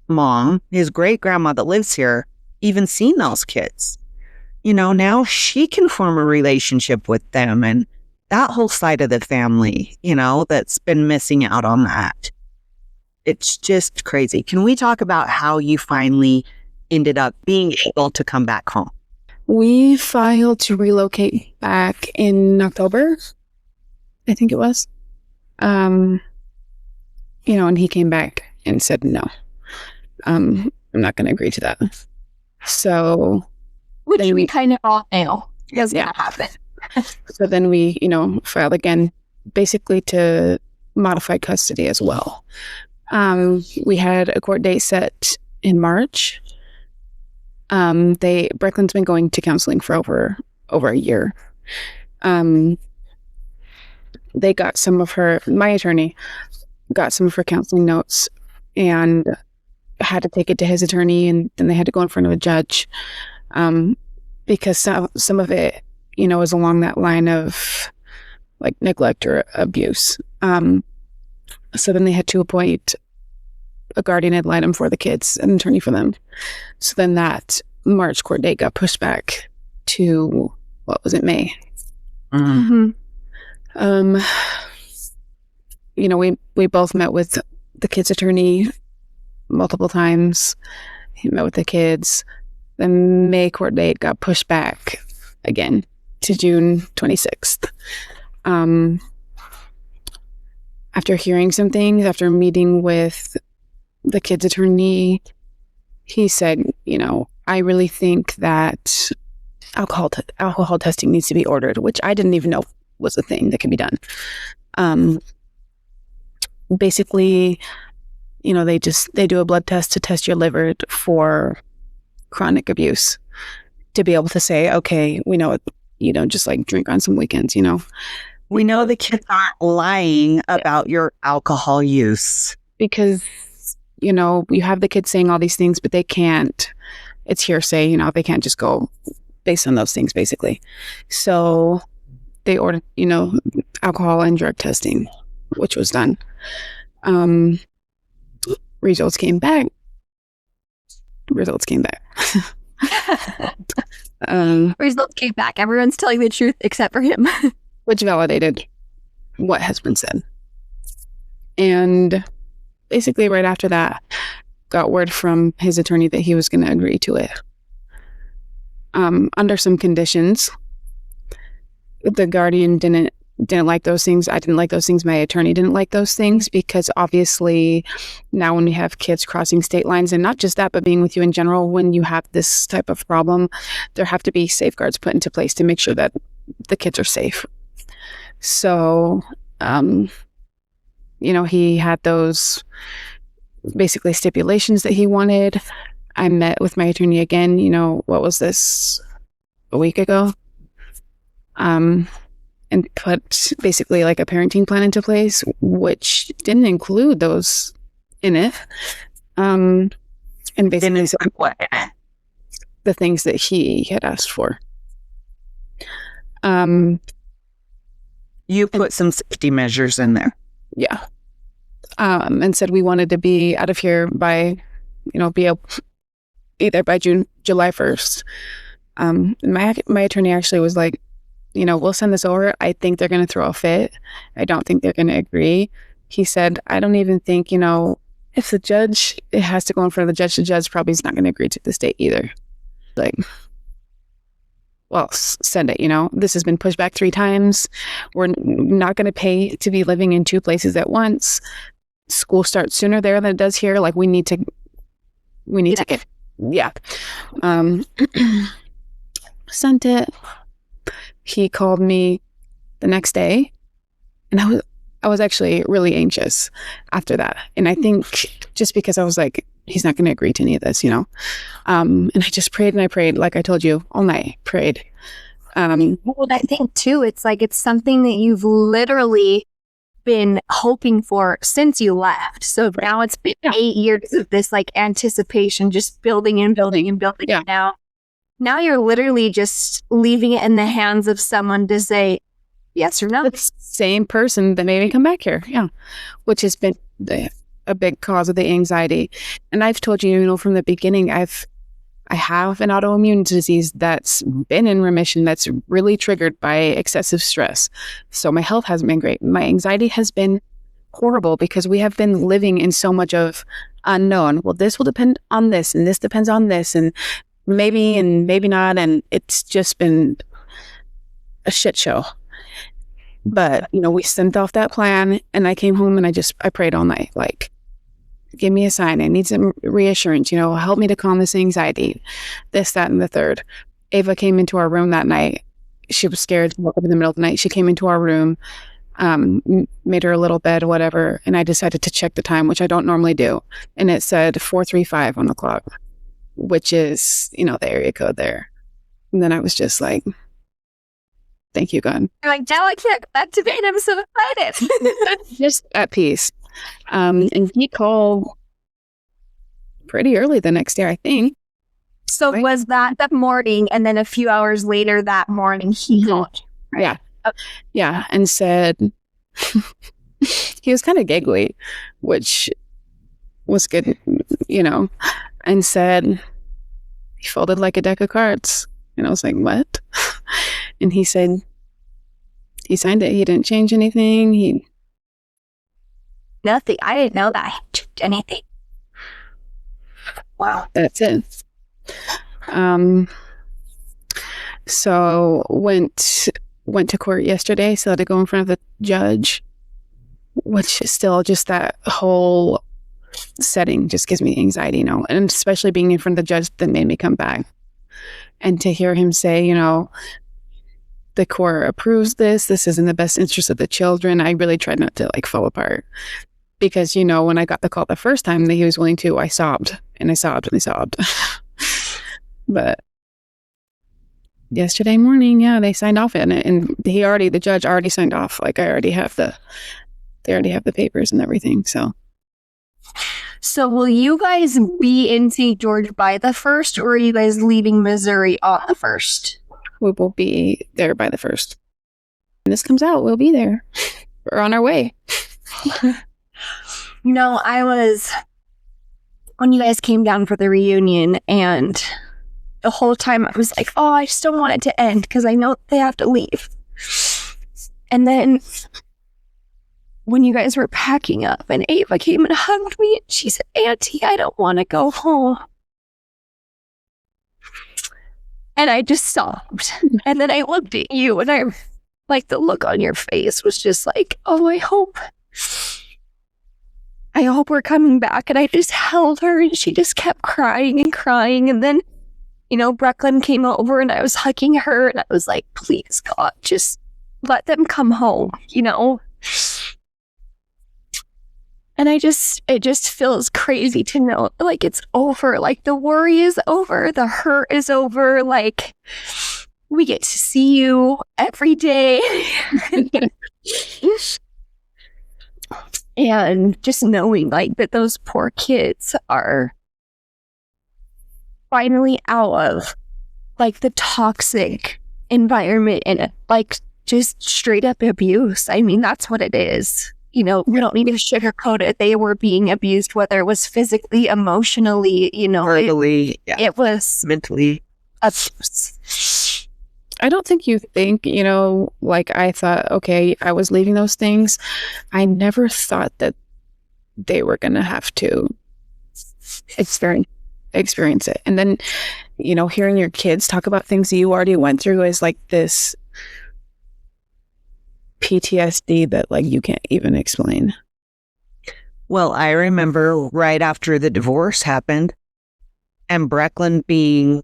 mom, his great grandma that lives here, even seen those kids? Now she can form a relationship with them and that whole side of the family, that's been missing out on that. It's just crazy. Can we talk about how you finally ended up being able to come back home? We filed to relocate back in October, I think it was. And he came back and said, no, I'm not going to agree to that. So, which we kind of all knew was going to happen. So then we, filed again, basically to modify custody as well. We had a court date set in March. Brecklin's been going to counseling for over a year. They got my attorney got some of her counseling notes and had to take it to his attorney, and then they had to go in front of a judge, because some of it, is along that line of like neglect or abuse. So then they had to appoint a guardian ad litem for the kids, an attorney for them. So then that March court date got pushed back to, what was it, May? Mm-hmm. We both met with the kids' attorney multiple times. He met with the kids. The May court date got pushed back again to June 26th. After hearing some things, after meeting with the kids' attorney, he said, I really think that alcohol testing needs to be ordered, which I didn't even know was a thing that can be done. Basically, they do a blood test to test your liver for chronic abuse, to be able to say, okay, we know you don't just like drink on some weekends, We know the kids aren't lying about your alcohol use. Because, you have the kids saying all these things, but they can't, it's hearsay, they can't just go based on those things, basically. So they ordered, alcohol and drug testing, which was done. Results came back. Results came back. Everyone's telling the truth except for him. Which validated what has been said. And basically right after that, got word from his attorney that he was going to agree to it. Under some conditions. The guardian didn't like those things. I didn't like those things. My attorney didn't like those things, because obviously now when we have kids crossing state lines, and not just that, but being with you in general, when you have this type of problem, there have to be safeguards put into place to make sure that the kids are safe. So, he had those basically stipulations that he wanted. I met with my attorney again, what was this, a week ago? And put basically like a parenting plan into place, which didn't include those in it. And basically the things that he had asked for. You put some safety measures in there. Yeah. And said we wanted to be out of here by, be there by July 1st. My attorney actually was like, we'll send this over. I think they're going to throw a fit. I don't think they're going to agree. He said, I don't even think, if the judge, it has to go in front of the judge probably is not going to agree to this date either. Like, well, send it, this has been pushed back 3 times. We're not going to pay to be living in 2 places at once. School starts sooner there than it does here. Like, we need to get, yeah. Sent it. He called me the next day, and I was actually really anxious after that. And I think just because I was like, he's not going to agree to any of this, and I just prayed and I prayed, like I told you, all night, prayed. Well, I think too, it's something that you've literally been hoping for since you left. So now it's been 8 years of this anticipation, just building and building and building. Yeah. Now you're literally just leaving it in the hands of someone to say yes or no. The same person that made me come back here. Yeah. Which has been a big cause of the anxiety. And I've told you, from the beginning, I have an autoimmune disease that's been in remission, that's really triggered by excessive stress. So my health hasn't been great. My anxiety has been horrible because we have been living in so much of unknown. Well, this will depend on this, and this depends on this, and maybe not, and it's just been a shit show. But we sent off that plan, and I came home and I prayed all night, like, give me a sign. I need some reassurance, help me to calm this anxiety, this, that, and the third. Ava came into our room that night. She was scared to woke up in the middle of the night. She came into our room, made her a little bed, whatever, and I decided to check the time, which I don't normally do, and it said 4:35 on the clock, which is, the area code there. And then I was just like, thank you, God. You're like, now I can't go back to bed. I'm so excited. Just at peace. And he called pretty early the next day, I think. So right? Was that the morning, and then a few hours later that morning he called? Right? Yeah. Okay. Yeah. And said, he was kind of giggly, which was good, and said, he folded like a deck of cards. And I was like, what? And he said, he signed it. He didn't change anything. Nothing. I didn't know that he changed anything. Wow. That's it. So went to court yesterday, so I had to go in front of the judge, which is still just that whole setting just gives me anxiety, and especially being in front of the judge that made me come back. And to hear him say, the court approves this is in the best interest of the children. I really tried not to fall apart, because, when I got the call the first time that he was willing to, I sobbed and I sobbed and I sobbed. But yesterday morning, they signed off on it, and the judge already signed off. They already have the papers and everything. So will you guys be in St. George by the 1st, or are you guys leaving Missouri on the 1st? We will be there by the 1st. When this comes out, we'll be there. We're on our way. When you guys came down for the reunion, and the whole time I was like, oh, I just don't want it to end because I know they have to leave. And then when you guys were packing up and Ava came and hugged me and she said, Auntie, I don't want to go home. And I just sobbed. And then I looked at you and I, like, the look on your face was just like, oh, I hope we're coming back. And I just held her and she just kept crying and crying. And then, you know, Brecklin came over and I was hugging her and I was like, please, God, just let them come home, you know? And it just feels crazy to know, like, it's over. Like, the worry is over. The hurt is over. Like, we get to see you every day. And just knowing, like, that those poor kids are finally out of, like, the toxic environment and, like, just straight up abuse. I mean, that's what it is. You know, we don't need to sugarcoat it. They were being abused, whether it was physically, emotionally, you know. Verbally, it was mentally. abuse. I don't think you think, you know, like I thought, okay, I was leaving those things. I never thought that they were going to have to experience it. And then, you know, hearing your kids talk about things that you already went through is like this PTSD that, like, you can't even explain. Well, I remember right after the divorce happened and Brecklin being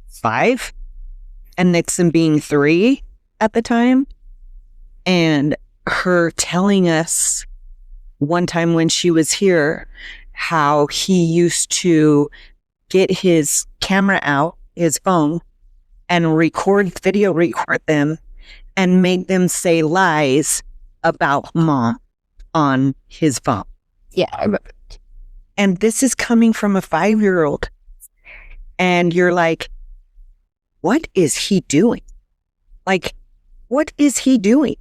5 and Nixon being 3 at the time, and her telling us one time when she was here how he used to get his camera out, his phone, and video record them and make them say lies about mom on his phone. Yeah, I remember. And this is coming from a 5-year-old. And you're like, what is he doing? Like, what is he doing?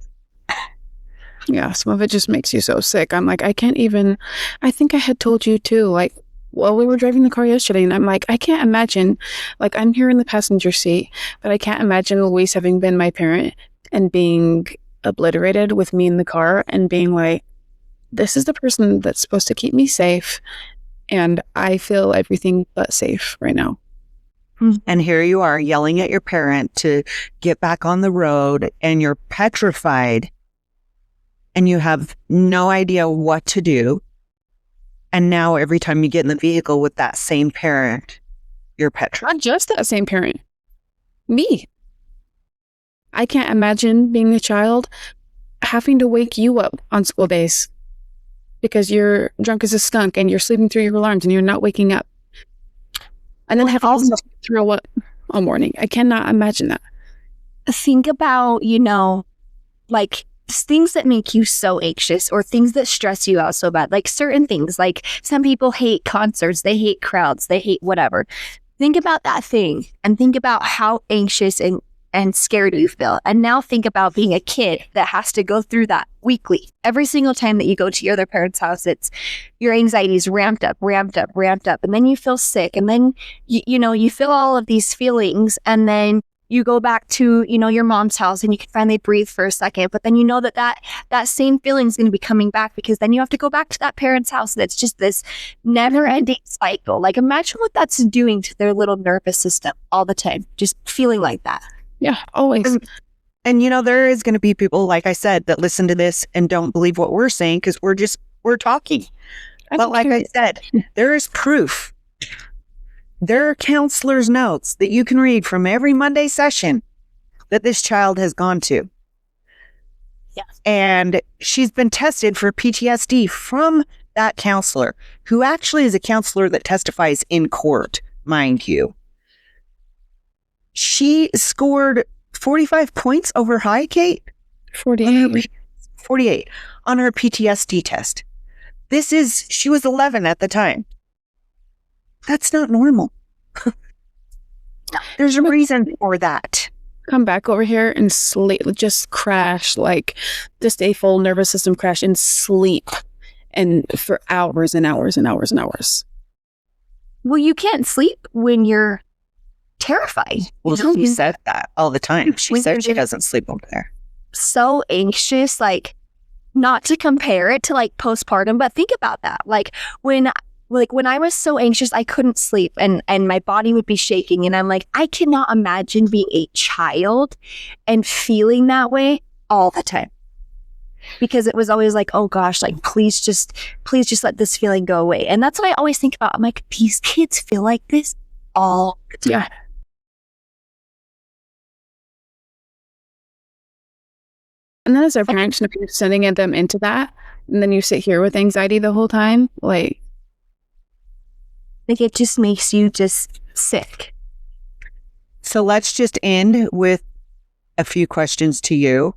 Yeah, some of it just makes you so sick. I'm like, I think I had told you too, like, well, we were driving the car yesterday and I'm like, I can't imagine, like, I'm here in the passenger seat, but I can't imagine Louise having been my parent and being obliterated with me in the car and being like, this is the person that's supposed to keep me safe. And I feel everything but safe right now. And here you are yelling at your parent to get back on the road and you're petrified and you have no idea what to do. And now every time you get in the vehicle with that same parent, you're petrified. Not just that same parent. Me. I can't imagine being a child having to wake you up on school days because you're drunk as a skunk and you're sleeping through your alarms and you're not waking up. And then have to throw up all morning. I cannot imagine that. Think about, you know, like, things that make you so anxious or things that stress you out so bad. Like, certain things, like, some people hate concerts, they hate crowds, they hate whatever. Think about that thing and think about how anxious and scared you feel. And now think about being a kid that has to go through that weekly. Every single time that you go to your other parent's house, it's your anxiety is ramped up. And then you feel sick. And then, you know, you feel all of these feelings. And then you go back to, you know, your mom's house and you can finally breathe for a second. But then you know that same feeling is going to be coming back because then you have to go back to that parent's house. And it's just this never ending cycle. Like, imagine what that's doing to their little nervous system all the time. Just feeling like that. Yeah, always. And you know, there is going to be people, like I said, that listen to this and don't believe what we're saying because we're talking. But like I said, there is proof. There are counselor's notes that you can read from every Monday session that this child has gone to. Yeah. And she's been tested for PTSD from that counselor, who actually is a counselor that testifies in court, mind you. She scored 45 points over high, Kate? 48. 48 on her PTSD test. She was 11 at the time. That's not normal. There's a reason for that. Come back over here and sleep, just crash, like just a full nervous system crash and sleep and for hours and hours and hours and hours. Well, you can't sleep when you're terrified. Well, she said that all the time. She said she doesn't sleep over there. So anxious, like, not to compare it to like postpartum, but think about that. When I was so anxious, I couldn't sleep and my body would be shaking. And I'm like, I cannot imagine being a child and feeling that way all the time. Because it was always like, oh gosh, like, please just let this feeling go away. And that's what I always think about. I'm like, these kids feel like this all the time. Yeah. And then as a parent, if you're sending them into that, and then you sit here with anxiety the whole time, like it just makes you just sick. So let's just end with a few questions to you.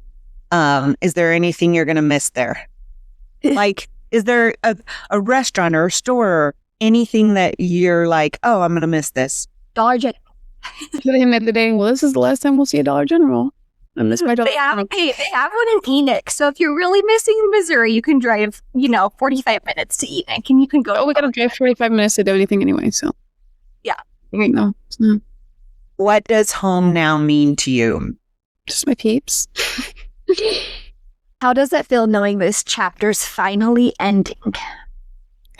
Is there anything you're going to miss there? Like, is there a restaurant or a store or anything that you're like, oh, I'm going to miss this? Dollar General. at the end of the day, well, this is the last time we'll see a Dollar General. I miss my Dollar General. They have one in Enoch. So if you're really missing Missouri, you can drive, 45 minutes to Enoch and you can go. Oh, we got to drive 45 minutes to do anything anyway. So, yeah. No. What does home now mean to you? Just my peeps. How does it feel knowing this chapter's finally ending? It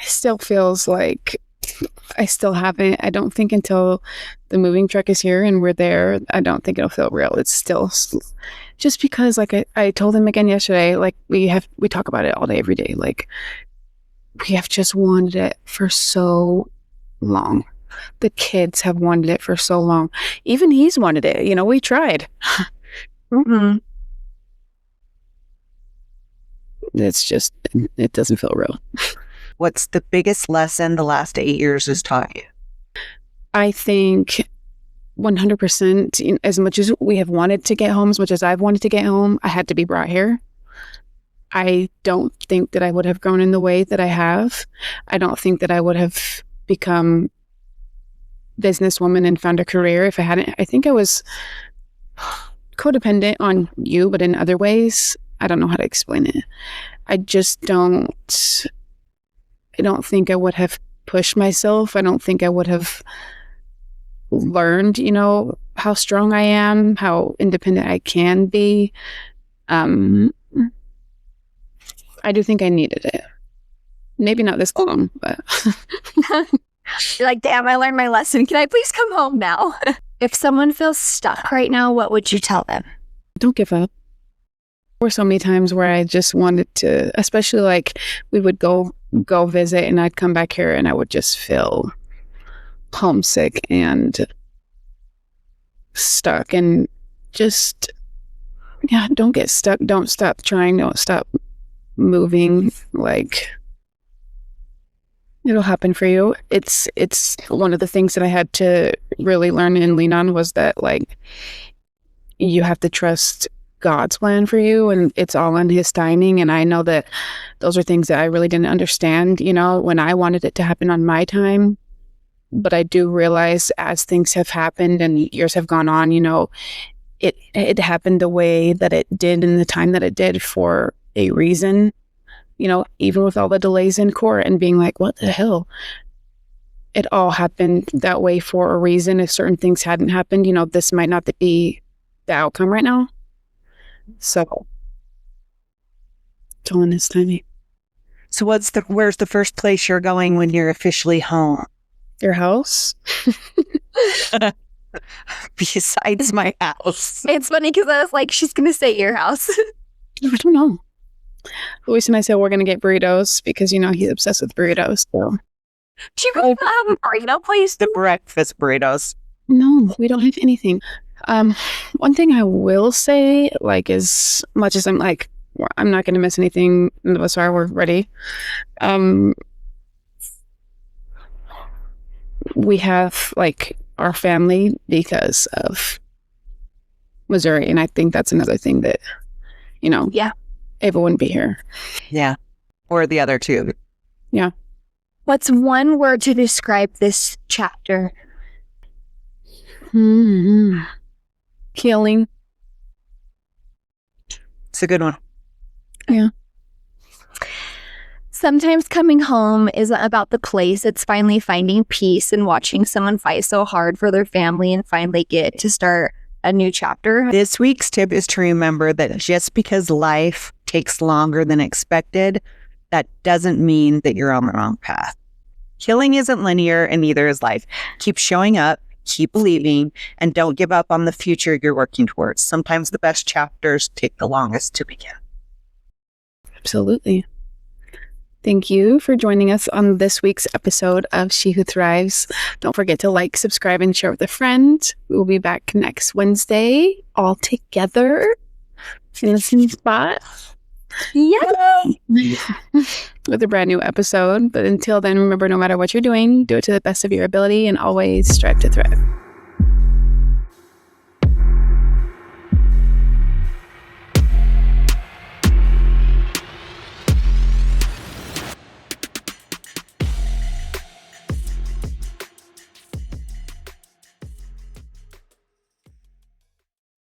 still feels like I still haven't. I don't think until the moving truck is here and we're there, I don't think it'll feel real. It's still just because, like I told him again yesterday, like we talk about it all day, every day. Like we have just wanted it for so long. The kids have wanted it for so long. Even he's wanted it. We tried. Mm-hmm. It's just, it doesn't feel real. What's the biggest lesson the last 8 years has taught you? I think 100%, as much as we have wanted to get home, as much as I've wanted to get home, I had to be brought here. I don't think that I would have grown in the way that I have. I don't think that I would have become businesswoman and found a career if I hadn't. I think I was codependent on you, but in other ways. I don't know how to explain it. I don't think I would have pushed myself. I don't think I would have learned, how strong I am, how independent I can be. I do think I needed it. Maybe not this long, but you're like, damn, I learned my lesson. Can I please come home now? If someone feels stuck right now, what would you tell them? Don't give up. There were so many times where I just wanted to, especially like we would go visit and I'd come back here and I would just feel homesick and stuck and just, don't get stuck. Don't stop trying. Don't stop moving. Like, it'll happen for you. It's one of the things that I had to really learn and lean on was that, like, you have to trust God's plan for you and it's all in his timing. And I know that those are things that I really didn't understand, when I wanted it to happen on my time. But I do realize as things have happened and years have gone on, it happened the way that it did in the time that it did for a reason, even with all the delays in court and being like, what the hell? It all happened that way for a reason. If certain things hadn't happened, this might not be the outcome right now. So, it's all in his timing. So where's the first place you're going when you're officially home? Your house? Besides my house. It's funny because I was like, she's going to say your house. I don't know. Luis and I said we're going to get burritos because, he's obsessed with burritos. So. Do you really have a burrito place? The breakfast burritos. No, we don't have anything. One thing I will say, like, as much as I'm like, I'm not going to miss anything, none of us are, we're ready. We have, like, our family because of Missouri, and I think that's another thing that, yeah, Ava wouldn't be here. Yeah. Or the other two. Yeah. What's one word to describe this chapter? Healing. It's a good one. Yeah. Sometimes coming home isn't about the place. It's finally finding peace and watching someone fight so hard for their family and finally get to start a new chapter. This week's tip is to remember that just because life takes longer than expected, that doesn't mean that you're on the wrong path. Healing isn't linear, and neither is life. Keep showing up, keep believing, and don't give up on the future you're working towards. Sometimes the best chapters take the longest to begin. Absolutely. Thank you for joining us on this week's episode of She Who Thrives. Don't forget to like, subscribe, and share with a friend. We will be back next Wednesday all together in the same spot. Yay! With a brand new episode. But until then, remember, no matter what you're doing, do it to the best of your ability and always strive to thrive.